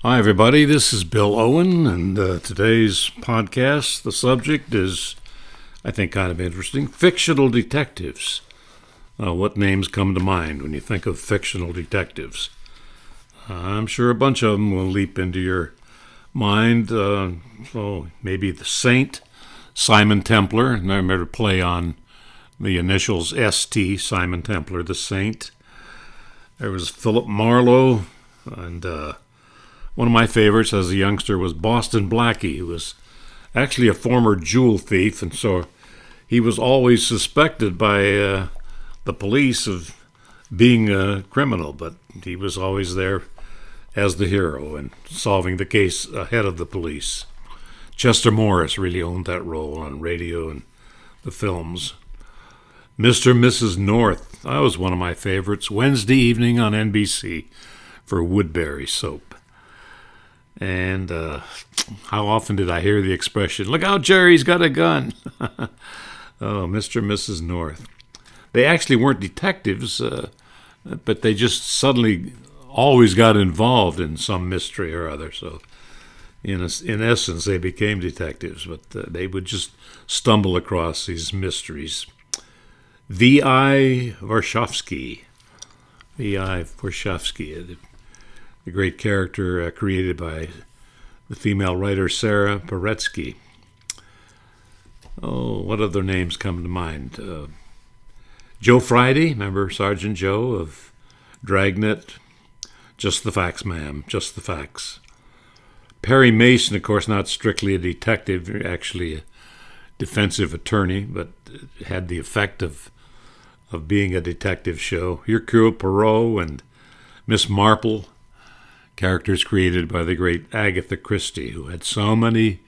Hi, everybody. This is Bill Owen, and today's podcast, the subject is, I think, kind of interesting. Fictional detectives. What names come to mind when you think of fictional detectives? I'm sure a bunch of them will leap into your mind. Maybe the Saint, Simon Templar, and I remember play on the initials ST, Simon Templar, the Saint. There was Philip Marlowe, and one of my favorites as a youngster was Boston Blackie, who was actually a former jewel thief, and so he was always suspected by the police of being a criminal, but he was always there as the hero and solving the case ahead of the police. Chester Morris really owned that role on radio and the films. Mr. and Mrs. North, that was one of my favorites. Wednesday evening on NBC for Woodbury soap. And how often did I hear the expression, "Look out, Jerry's got a gun." Oh, Mr. and Mrs. North. They actually weren't detectives, but they just suddenly always got involved in some mystery or other. So in essence, they became detectives, but they would just stumble across these mysteries. V.I. Warshawski. V.I. Warshawski, the great character created by the female writer Sarah Paretsky. Oh, what other names come to mind? Joe Friday, remember Sergeant Joe of Dragnet? Just the facts, ma'am, just the facts. Perry Mason, of course, not strictly a detective, actually a defensive attorney, but had the effect of being a detective show. Hercule Poirot and Miss Marple, characters created by the great Agatha Christie, who had so many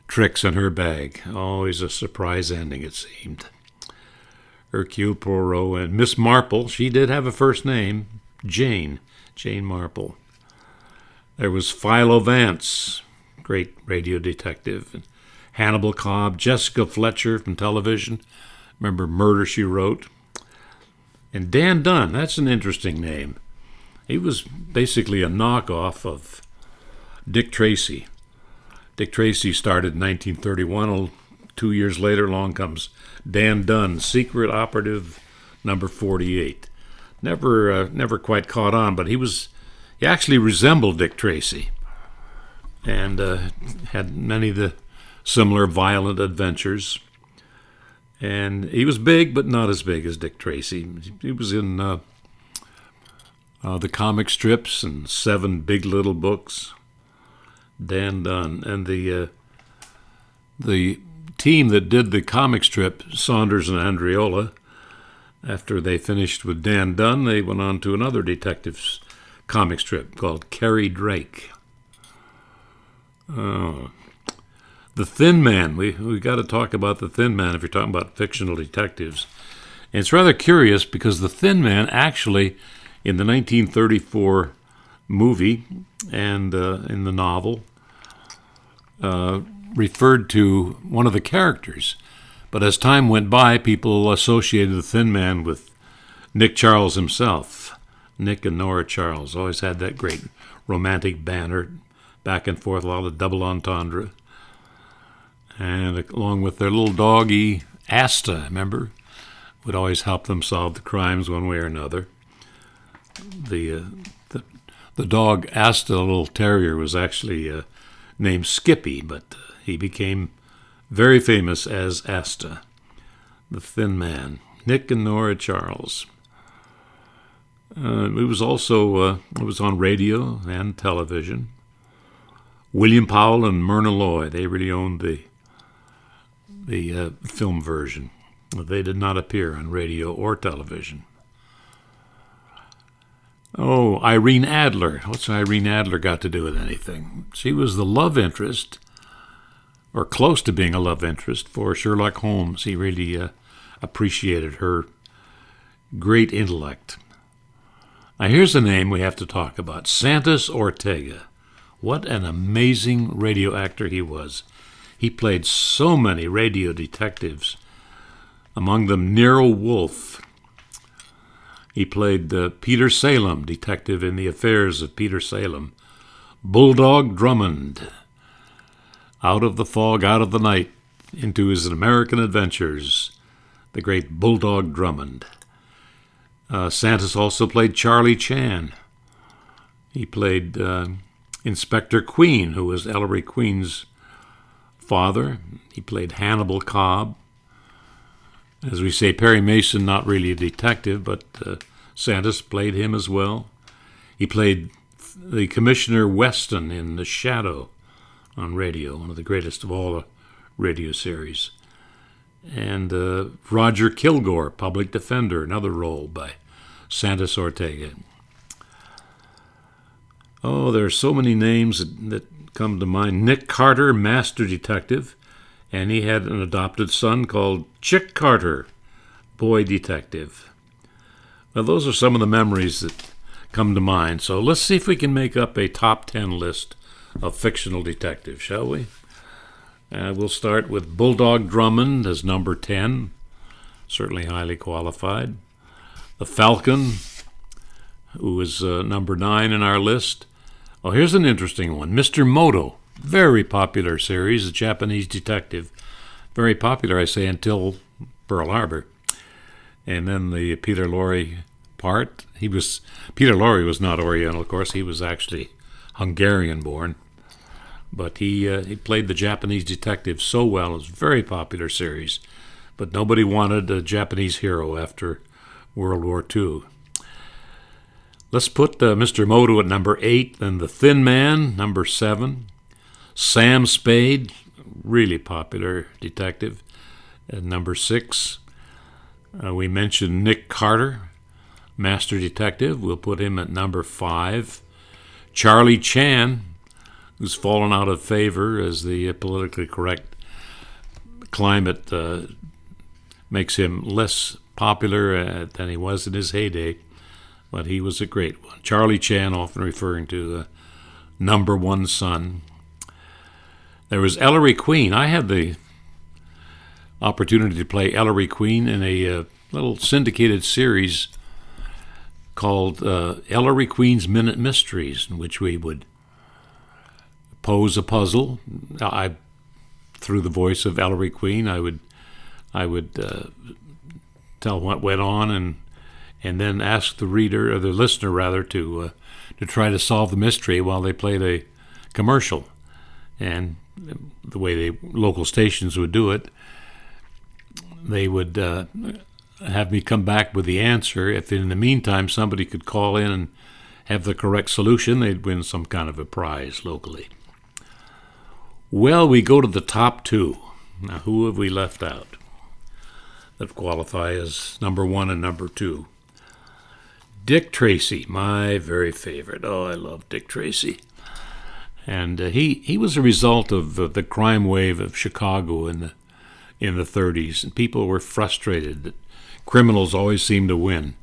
tricks in her bag. Always a surprise ending, it seemed. Hercule Poirot and Miss Marple, she did have a first name, Jane Marple. There was Philo Vance, great radio detective, and Hannibal Cobb, Jessica Fletcher from television. Remember Murder, She Wrote? And Dan Dunn, that's an interesting name. He was basically a knockoff of Dick Tracy. Dick Tracy started in 1931. 2 years later, along comes Dan Dunn, secret operative number 48. Never quite caught on, but he actually resembled Dick Tracy and had many of the similar violent adventures. And he was big, but not as big as Dick Tracy. He was in the comic strips and 7 Big Little Books. Dan Dunn. And the team that did the comic strip, Saunders and Andreola, after they finished with Dan Dunn, they went on to another detective's comic strip called Carrie Drake. Oh. The Thin Man. We got to talk about the Thin Man if you're talking about fictional detectives. And it's rather curious because the Thin Man actually, in the 1934 movie and in the novel, referred to one of the characters. But as time went by, people associated the Thin Man with Nick Charles himself. Nick and Nora Charles always had that great romantic banter, back and forth, a lot of double entendre. And along with their little doggy, Asta, remember, would always help them solve the crimes one way or another. The dog Asta, a little terrier, was actually named Skippy, but he became very famous as Asta, the Thin Man. Nick and Nora Charles. It was on radio and television. William Powell and Myrna Loy, they really owned the film version. They did not appear on radio or television. Oh, Irene Adler. What's Irene Adler got to do with anything? She was the love interest, or close to being a love interest, for Sherlock Holmes. He really appreciated her great intellect. Now here's a name we have to talk about. Santos Ortega. What an amazing radio actor he was. He played so many radio detectives, among them Nero Wolfe. He played Peter Salem, detective in the affairs of Peter Salem, Bulldog Drummond. Out of the fog, out of the night, into his American adventures, the great Bulldog Drummond. Santos also played Charlie Chan. He played Inspector Queen, who was Ellery Queen's father. He played Hannibal Cobb. As we say, Perry Mason, not really a detective, but Santos played him as well. He played the Commissioner Weston in The Shadow on radio, one of the greatest of all the radio series. And Roger Kilgore, Public Defender, another role by Santos Ortega. Oh, there are so many names that come to mind. Nick Carter, Master Detective, and he had an adopted son called Chick Carter, Boy Detective. Well, those are some of the memories that come to mind. So let's see if we can make up a top 10 list of fictional detectives, shall we? We'll start with Bulldog Drummond as number 10, certainly highly qualified. The Falcon, who is number 9 in our list. Oh, here's an interesting one. Mr. Moto, very popular series, a Japanese detective. Very popular, I say, until Pearl Harbor. And then the Peter Lorre part. Peter Lorre was not Oriental, of course. He was actually Hungarian-born. But he played the Japanese detective so well. It was a very popular series. But nobody wanted a Japanese hero after World War II. Let's put Mr. Moto at number 8, then The Thin Man, number 7. Sam Spade, really popular detective, at number 6. We mentioned Nick Carter, Master Detective. We'll put him at number 5. Charlie Chan, who's fallen out of favor as the politically correct climate makes him less popular than he was in his heyday. But he was a great one. Charlie Chan, often referring to the number one son. There was Ellery Queen. I had the opportunity to play Ellery Queen in a little syndicated series called Ellery Queen's Minute Mysteries, in which we would pose a puzzle. Through the voice of Ellery Queen, I would tell what went on, and then ask the reader, or the listener rather, to try to solve the mystery while they played a commercial. And the way the local stations would do it, they would have me come back with the answer. If in the meantime somebody could call in and have the correct solution, they'd win some kind of a prize locally. Well, we go to the top 2. Now, who have we left out that qualify as number 1 and number 2? Dick Tracy, my very favorite. Oh, I love Dick Tracy. And he was a result of the crime wave of Chicago in the 30s, and people were frustrated that criminals always seemed to win.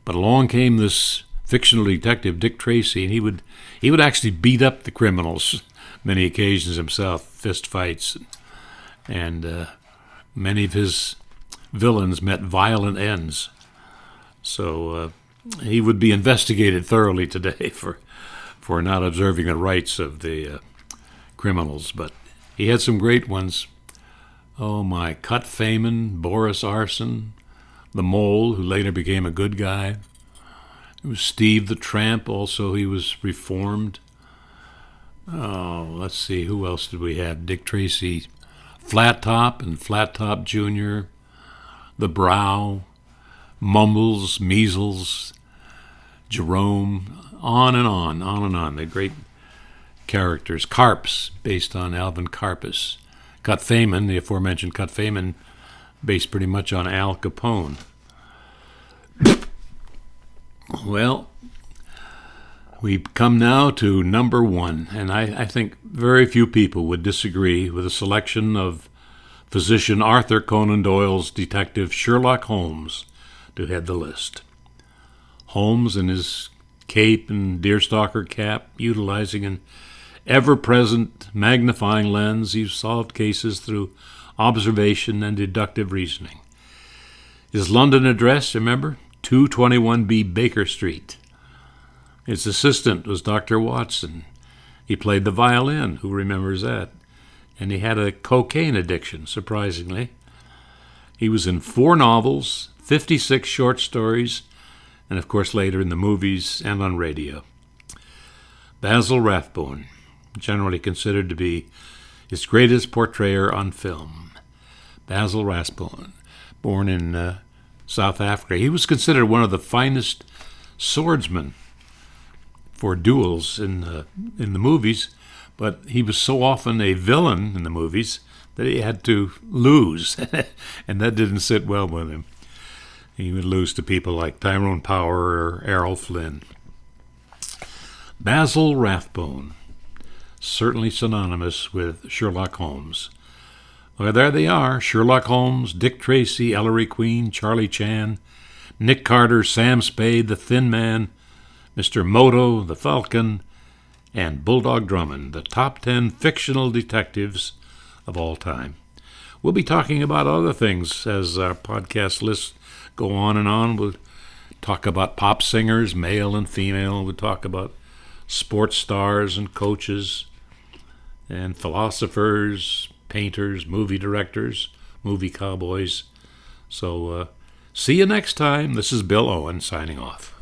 But along came this fictional detective, Dick Tracy, and he would actually beat up the criminals many occasions himself, fist fights, and many of his villains met violent ends. So he would be investigated thoroughly today for not observing the rights of the criminals. But he had some great ones. Oh my, Cut Feynman, Boris Arson, the Mole, who later became a good guy. It was Steve the Tramp, also he was reformed. Oh, let's see, who else did we have? Dick Tracy, Flat Top and Flat Top Jr., The Brow, Mumbles, Measles, Jerome, on and on, on and on. They're great characters. Carps, based on Alvin Karpis. Cut Feynman, the aforementioned Cut Feynman, based pretty much on Al Capone. Well, we come now to number 1, and I think very few people would disagree with a selection of physician Arthur Conan Doyle's detective Sherlock Holmes to head the list. Holmes in his cape and deerstalker cap, utilizing an ever-present magnifying lens, he solved cases through observation and deductive reasoning. His London address, remember? 221B Baker Street. His assistant was Dr. Watson. He played the violin. Who remembers that? And he had a cocaine addiction, surprisingly. He was in 4 novels, 56 short stories, and of course later in the movies and on radio. Basil Rathbone, generally considered to be his greatest portrayer on film. Basil Rathbone, born in South Africa. He was considered one of the finest swordsmen for duels in the movies, but he was so often a villain in the movies that he had to lose, and that didn't sit well with him. He would lose to people like Tyrone Power or Errol Flynn. Basil Rathbone, certainly synonymous with Sherlock Holmes. Well, there they are, Sherlock Holmes, Dick Tracy, Ellery Queen, Charlie Chan, Nick Carter, Sam Spade, the Thin Man, Mr. Moto, the Falcon, and Bulldog Drummond, the top 10 fictional detectives of all time. We'll be talking about other things as our podcast lists go on and on. We'll talk about pop singers, male and female. We'll talk about sports stars and coaches and philosophers, painters, movie directors, movie cowboys. So see you next time. This is Bill Owen signing off.